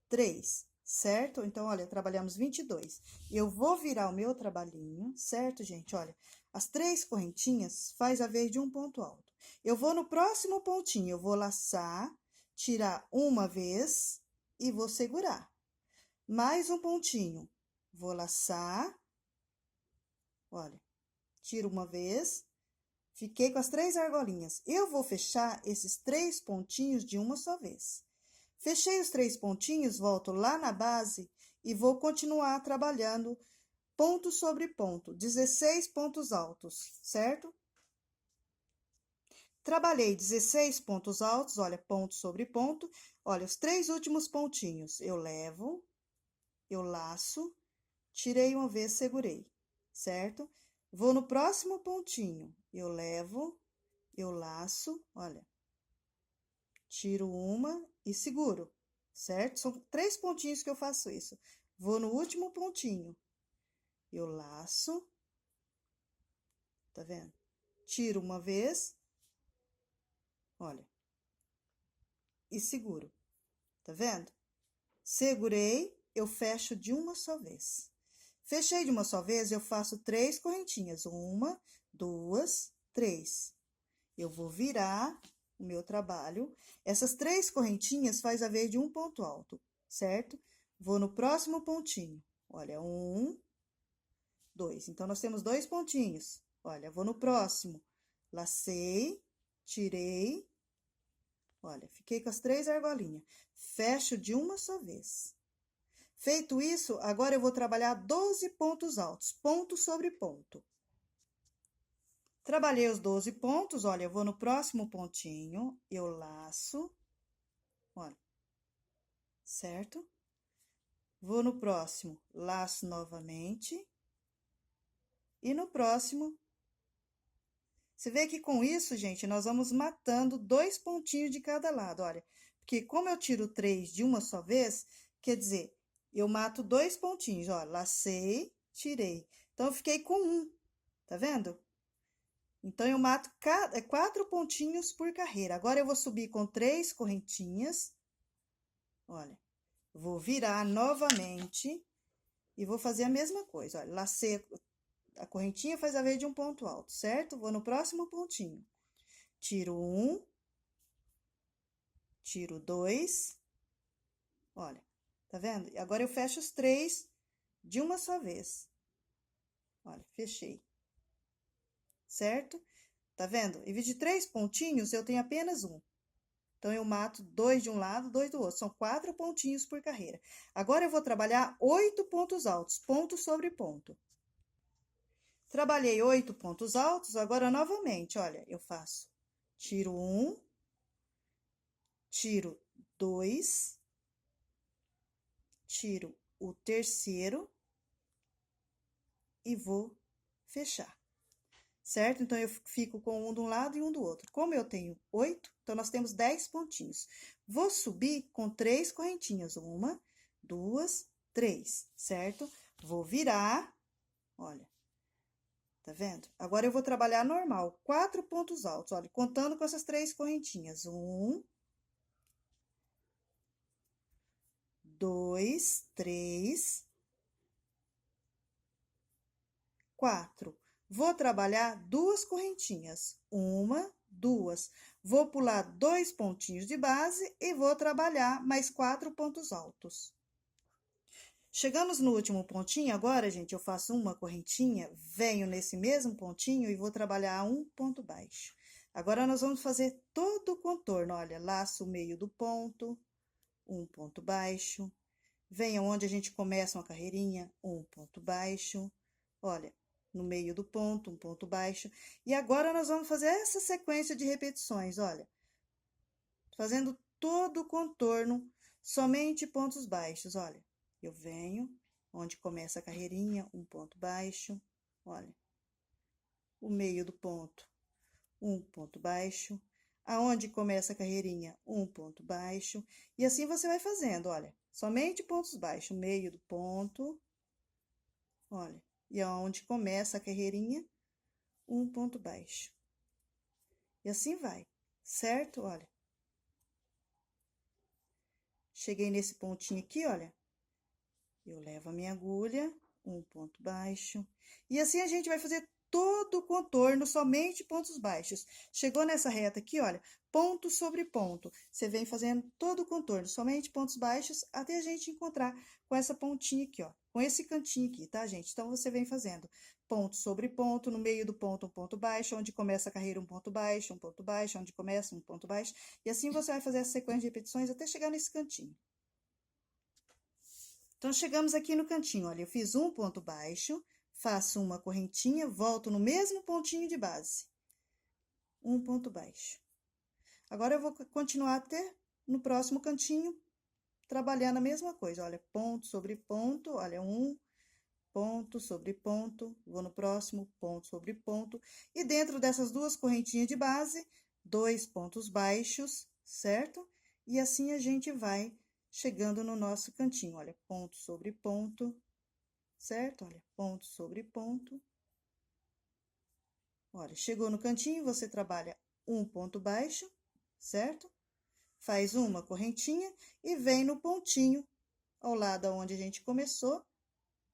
3, certo? Então, olha, trabalhamos 22. Eu vou virar o meu trabalhinho, certo, gente? Olha, as 3 correntinhas faz a vez de um ponto alto. Eu vou no próximo pontinho, eu vou laçar, tirar uma vez e vou segurar. Mais um pontinho, vou laçar, olha. Tiro uma vez, fiquei com as 3 argolinhas. Eu vou fechar esses 3 pontinhos de uma só vez. Fechei os 3 pontinhos, volto lá na base e vou continuar trabalhando ponto sobre ponto, 16 pontos altos, certo? Trabalhei 16 pontos altos, olha, ponto sobre ponto. Olha, os 3 últimos pontinhos, eu levo, eu laço, tirei uma vez, segurei, certo? Vou no próximo pontinho, eu levo, eu laço, olha, tiro uma e seguro, certo? São 3 pontinhos que eu faço isso. Vou no último pontinho, eu laço, tá vendo? Tiro uma vez, olha, e seguro, tá vendo? Segurei, eu fecho de uma só vez. Fechei de uma só vez, eu faço 3 correntinhas. 1, 2, 3. Eu vou virar o meu trabalho. Essas 3 correntinhas faz a vez de um ponto alto, certo? Vou no próximo pontinho. Olha, 1, 2. Então, nós temos 2 pontinhos. Olha, vou no próximo. Lacei, tirei. Olha, fiquei com as 3 argolinhas. Fecho de uma só vez. Feito isso, agora eu vou trabalhar 12 pontos altos, ponto sobre ponto. Trabalhei os 12 pontos, olha, eu vou no próximo pontinho, eu laço, olha, certo? Vou no próximo, laço novamente, e no próximo... Você vê que com isso, gente, nós vamos matando 2 pontinhos de cada lado, olha. Porque como eu tiro 3 de uma só vez, quer dizer... Eu mato 2 pontinhos, ó, lacei, tirei. Então, eu fiquei com 1, tá vendo? Então, eu mato 4 pontinhos por carreira. Agora, eu vou subir com 3 correntinhas. Olha, vou virar novamente e vou fazer a mesma coisa. Olha, lacei a correntinha, faz a vez de um ponto alto, certo? Vou no próximo pontinho. Tiro 1, tiro 2, olha. Tá vendo? Agora, eu fecho os 3 de uma só vez. Olha, fechei. Certo? Tá vendo? Em vez de 3 pontinhos, eu tenho apenas 1. Então, eu mato 2 de um lado, 2 do outro. São 4 pontinhos por carreira. Agora, eu vou trabalhar 8 pontos altos, ponto sobre ponto. Trabalhei 8 pontos altos, agora, novamente, olha, eu faço. Tiro 1, tiro 2, tiro o terceiro e vou fechar, certo? Então, eu fico com um de um lado e um do outro. Como eu tenho 8, então, nós temos 10 pontinhos. Vou subir com 3 correntinhas. 1, 2, 3, certo? Vou virar, olha, tá vendo? Agora, eu vou trabalhar normal, 4 pontos altos, olha, contando com essas 3 correntinhas. 1, 2, 3, 4. Vou trabalhar 2 correntinhas. 1, 2. Vou pular 2 pontinhos de base e vou trabalhar mais 4 pontos altos. Chegamos no último pontinho, agora, gente, eu faço uma correntinha, venho nesse mesmo pontinho e vou trabalhar um ponto baixo. Agora, nós vamos fazer todo o contorno, olha, laço o meio do ponto, um ponto baixo, venha onde a gente começa uma carreirinha, um ponto baixo, olha, no meio do ponto, um ponto baixo. E agora nós vamos fazer essa sequência de repetições, olha. Fazendo todo o contorno, somente pontos baixos, olha. Eu venho, onde começa a carreirinha, um ponto baixo, olha. O meio do ponto, um ponto baixo. Aonde começa a carreirinha, um ponto baixo. E assim você vai fazendo, olha. Somente pontos baixos, meio do ponto, olha. E aonde começa a carreirinha, um ponto baixo. E assim vai, certo? Olha. Cheguei nesse pontinho aqui, olha. Eu levo a minha agulha, um ponto baixo. E assim a gente vai fazer todo o contorno, somente pontos baixos. Chegou nessa reta aqui, olha, ponto sobre ponto. Você vem fazendo todo o contorno, somente pontos baixos, até a gente encontrar com essa pontinha aqui, ó. Com esse cantinho aqui, tá, gente? Então, você vem fazendo ponto sobre ponto, no meio do ponto, um ponto baixo, onde começa a carreira, um ponto baixo, onde começa, um ponto baixo. E assim você vai fazer essa sequência de repetições até chegar nesse cantinho. Então, chegamos aqui no cantinho, olha, eu fiz um ponto baixo, faço uma correntinha, volto no mesmo pontinho de base. Um ponto baixo. Agora, eu vou continuar até no próximo cantinho, trabalhando a mesma coisa, olha, ponto sobre ponto, olha, um ponto sobre ponto, vou no próximo, ponto sobre ponto, e dentro dessas duas correntinhas de base, 2 pontos baixos, certo? E assim a gente vai chegando no nosso cantinho, olha, ponto sobre ponto, certo? Olha, ponto sobre ponto. Olha, chegou no cantinho, você trabalha um ponto baixo, certo? Faz uma correntinha e vem no pontinho ao lado onde a gente começou,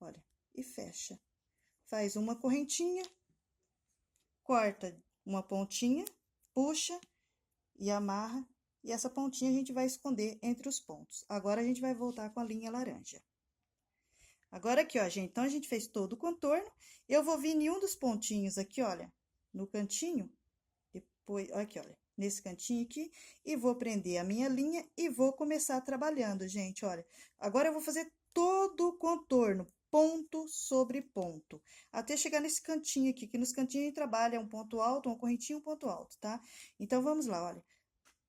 olha, e fecha. Faz uma correntinha, corta uma pontinha, puxa e amarra, e essa pontinha a gente vai esconder entre os pontos. Agora, a gente vai voltar com a linha laranja. Agora, aqui, ó, gente, então, a gente fez todo o contorno, eu vou vir em um dos pontinhos aqui, olha, no cantinho, depois, aqui, olha, nesse cantinho aqui, e vou prender a minha linha e vou começar trabalhando, gente, olha. Agora, eu vou fazer todo o contorno, ponto sobre ponto, até chegar nesse cantinho aqui, que nos cantinhos a gente trabalha um ponto alto, uma correntinha, um ponto alto, tá? Então, vamos lá, olha,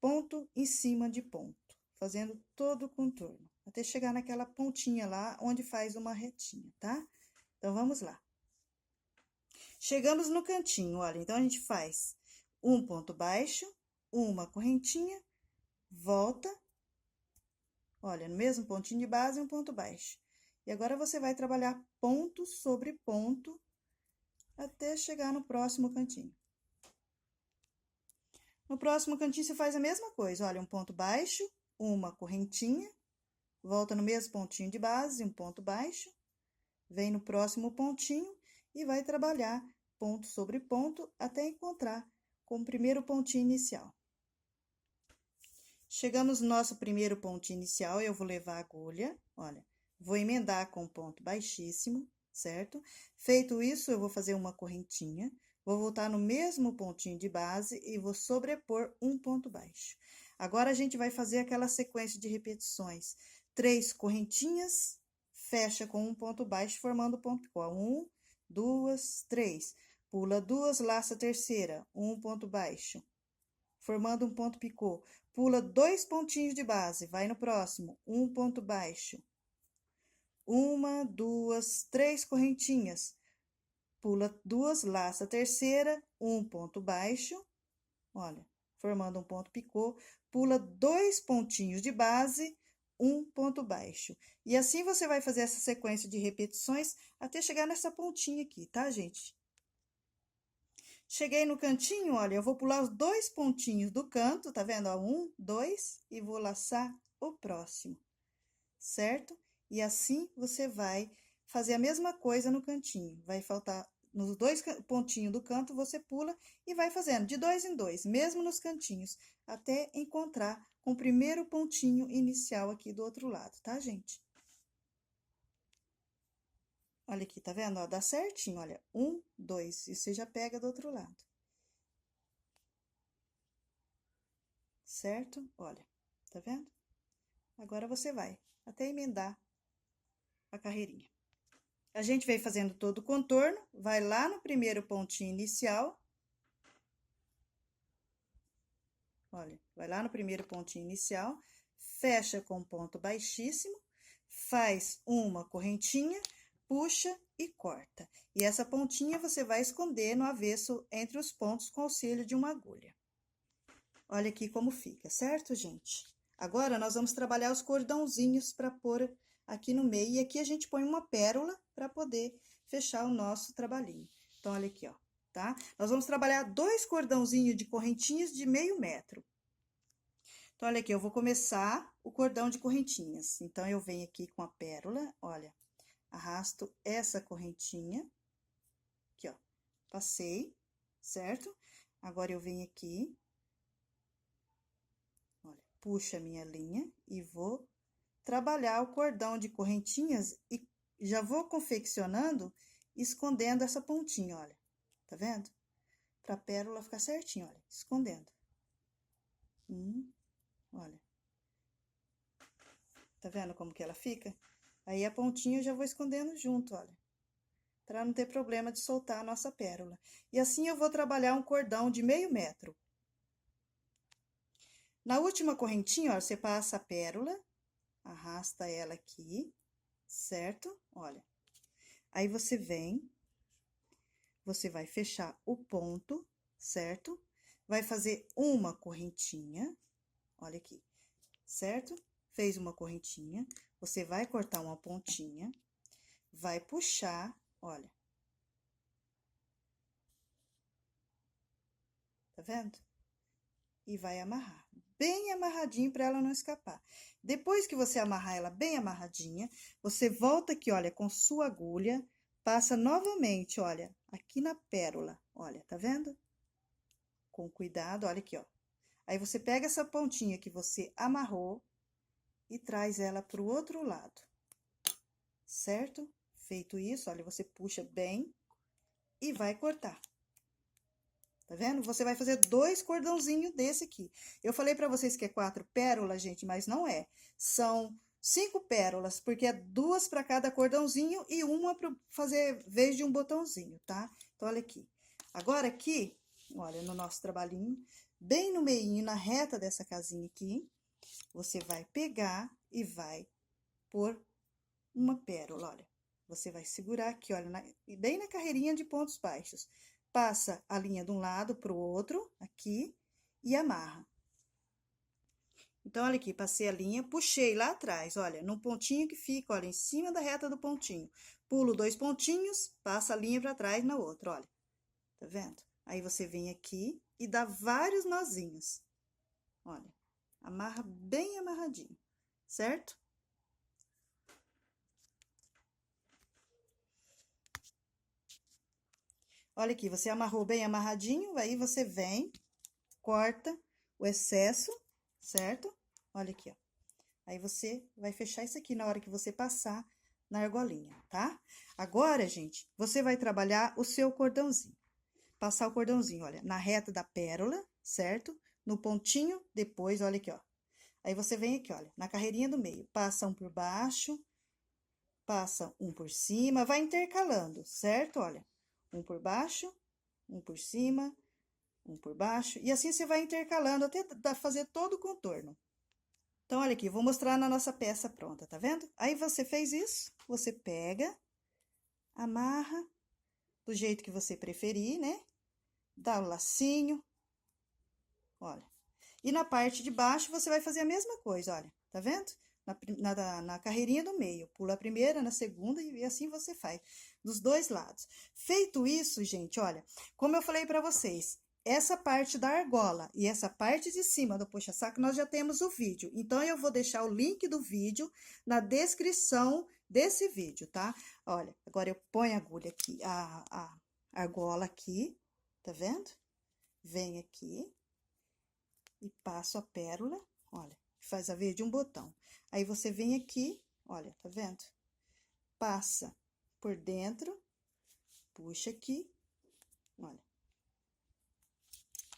ponto em cima de ponto, fazendo todo o contorno, até chegar naquela pontinha lá, onde faz uma retinha, tá? Então, vamos lá. Chegamos no cantinho, olha, então, a gente faz um ponto baixo, uma correntinha, volta, olha, no mesmo pontinho de base, um ponto baixo. E agora, você vai trabalhar ponto sobre ponto, até chegar no próximo cantinho. No próximo cantinho, você faz a mesma coisa, olha, um ponto baixo, uma correntinha, volta no mesmo pontinho de base, um ponto baixo, vem no próximo pontinho e vai trabalhar ponto sobre ponto até encontrar com o primeiro pontinho inicial. Chegamos no nosso primeiro ponto inicial, eu vou levar a agulha, olha, vou emendar com ponto baixíssimo, certo? Feito isso, eu vou fazer uma correntinha, vou voltar no mesmo pontinho de base e vou sobrepor um ponto baixo. Agora, a gente vai fazer aquela sequência de repetições. 3 correntinhas, fecha com um ponto baixo, formando ponto picô. 1, 2, 3. Pula 2, laça a terceira, um ponto baixo, formando um ponto picô. Pula 2 pontinhos de base, vai no próximo, um ponto baixo. 1, 2, 3 correntinhas, pula 2, laça a terceira, um ponto baixo, olha, formando um ponto picô, pula 2 pontinhos de base, um ponto baixo. E assim você vai fazer essa sequência de repetições até chegar nessa pontinha aqui, tá, gente? Cheguei no cantinho, olha, eu vou pular os 2 pontinhos do canto, tá vendo? Ó, 1, 2, e vou laçar o próximo, certo? E assim você vai fazer a mesma coisa no cantinho. Vai faltar nos 2 pontinhos do canto, você pula e vai fazendo de 2 em 2, mesmo nos cantinhos, até encontrar com o primeiro pontinho inicial aqui do outro lado, tá, gente? Olha aqui, tá vendo? Ó, dá certinho, olha, 1, 2, e você já pega do outro lado. Certo? Olha, tá vendo? Agora, você vai até emendar a carreirinha. A gente vem fazendo todo o contorno, vai lá no primeiro pontinho inicial. Olha, vai lá no primeiro pontinho inicial, fecha com ponto baixíssimo, faz uma correntinha, puxa e corta. E essa pontinha você vai esconder no avesso entre os pontos com auxílio de uma agulha. Olha aqui como fica, certo, gente? Agora, nós vamos trabalhar os cordãozinhos para pôr aqui no meio. E aqui a gente põe uma pérola para poder fechar o nosso trabalhinho. Então, olha aqui, ó, tá? Nós vamos trabalhar 2 cordãozinhos de correntinhas de meio metro. Então, olha aqui, eu vou começar o cordão de correntinhas. Então, eu venho aqui com a pérola, olha, arrasto essa correntinha, aqui, ó, passei, certo? Agora, eu venho aqui, olha, puxo a minha linha e vou trabalhar o cordão de correntinhas e já vou confeccionando, escondendo essa pontinha, olha, tá vendo? Pra pérola ficar certinho, olha, escondendo. Olha. Tá vendo como que ela fica? Aí, a pontinha eu já vou escondendo junto, olha. Pra não ter problema de soltar a nossa pérola. E assim, eu vou trabalhar um cordão de meio metro. Na última correntinha, ó, você passa a pérola, arrasta ela aqui, certo? Olha. Aí, você vem, você vai fechar o ponto, certo? Vai fazer uma correntinha, olha aqui, certo? Fez uma correntinha, você vai cortar uma pontinha, vai puxar, olha. Tá vendo? E vai amarrar. Bem amarradinho para ela não escapar. Depois que você amarrar ela bem amarradinha, você volta aqui, olha, com sua agulha, passa novamente, olha, aqui na pérola, olha, tá vendo? Com cuidado, olha aqui, ó. Aí, você pega essa pontinha que você amarrou e traz ela pro outro lado, certo? Feito isso, olha, você puxa bem e vai cortar. Tá vendo? Você vai fazer 2 cordãozinhos desse aqui. Eu falei pra vocês que é 4 pérolas, gente, mas não é. São 5 pérolas, porque é 2 para cada cordãozinho e uma para fazer vez de um botãozinho, tá? Então, olha aqui. Agora, aqui, olha, no nosso trabalhinho, bem no meio, na reta dessa casinha aqui, você vai pegar e vai pôr uma pérola, olha. Você vai segurar aqui, olha, bem na carreirinha de pontos baixos. Passa a linha de um lado pro outro, aqui, e amarra. Então, olha aqui, passei a linha, puxei lá atrás, olha, no pontinho que fica, olha, em cima da reta do pontinho. Pulo 2 pontinhos, passa a linha pra trás na outra, olha. Tá vendo? Aí, você vem aqui e dá vários nozinhos. Olha, amarra bem amarradinho, certo? Olha aqui, você amarrou bem amarradinho, aí você vem, corta o excesso, certo? Olha aqui, ó. Aí, você vai fechar isso aqui na hora que você passar na argolinha, tá? Agora, gente, você vai trabalhar o seu cordãozinho. Passar o cordãozinho, olha, na reta da pérola, certo? No pontinho, depois, olha aqui, ó. Aí, você vem aqui, olha, na carreirinha do meio, passa um por baixo, passa um por cima, vai intercalando, certo? Olha, um por baixo, um por cima, um por baixo, e assim você vai intercalando até fazer todo o contorno. Então, olha aqui, vou mostrar na nossa peça pronta, tá vendo? Aí, você fez isso, você pega, amarra do jeito que você preferir, né? Dá o lacinho, olha. E na parte de baixo, você vai fazer a mesma coisa, olha, tá vendo? Na carreirinha do meio, pula a primeira, na segunda, e assim você faz, dos 2 lados. Feito isso, gente, olha, como eu falei pra vocês, essa parte da argola e essa parte de cima do puxa-saco, nós já temos o vídeo. Então, eu vou deixar o link do vídeo na descrição desse vídeo, tá? Olha, agora eu ponho a agulha aqui, a argola aqui, tá vendo? Venho aqui e passo a pérola, olha, faz a vez de um botão. Aí, você vem aqui, olha, tá vendo? Passa por dentro, puxa aqui, olha.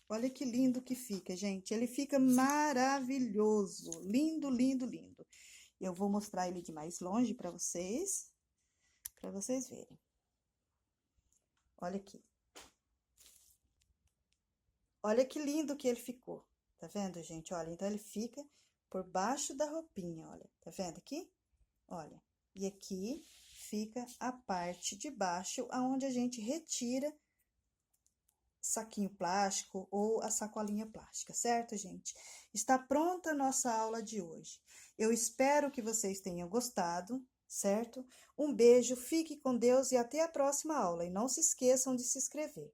Olha que lindo que fica, gente. Ele fica maravilhoso. Lindo, lindo, lindo. Eu vou mostrar ele de mais longe para vocês. para vocês verem. Olha aqui. Olha que lindo que ele ficou. Tá vendo, gente? Olha, então ele fica por baixo da roupinha, olha. Tá vendo aqui? Olha. E aqui fica a parte de baixo, aonde a gente retira saquinho plástico ou a sacolinha plástica, certo, gente? Está pronta a nossa aula de hoje. Eu espero que vocês tenham gostado, certo? Um beijo, fique com Deus e até a próxima aula. E não se esqueçam de se inscrever.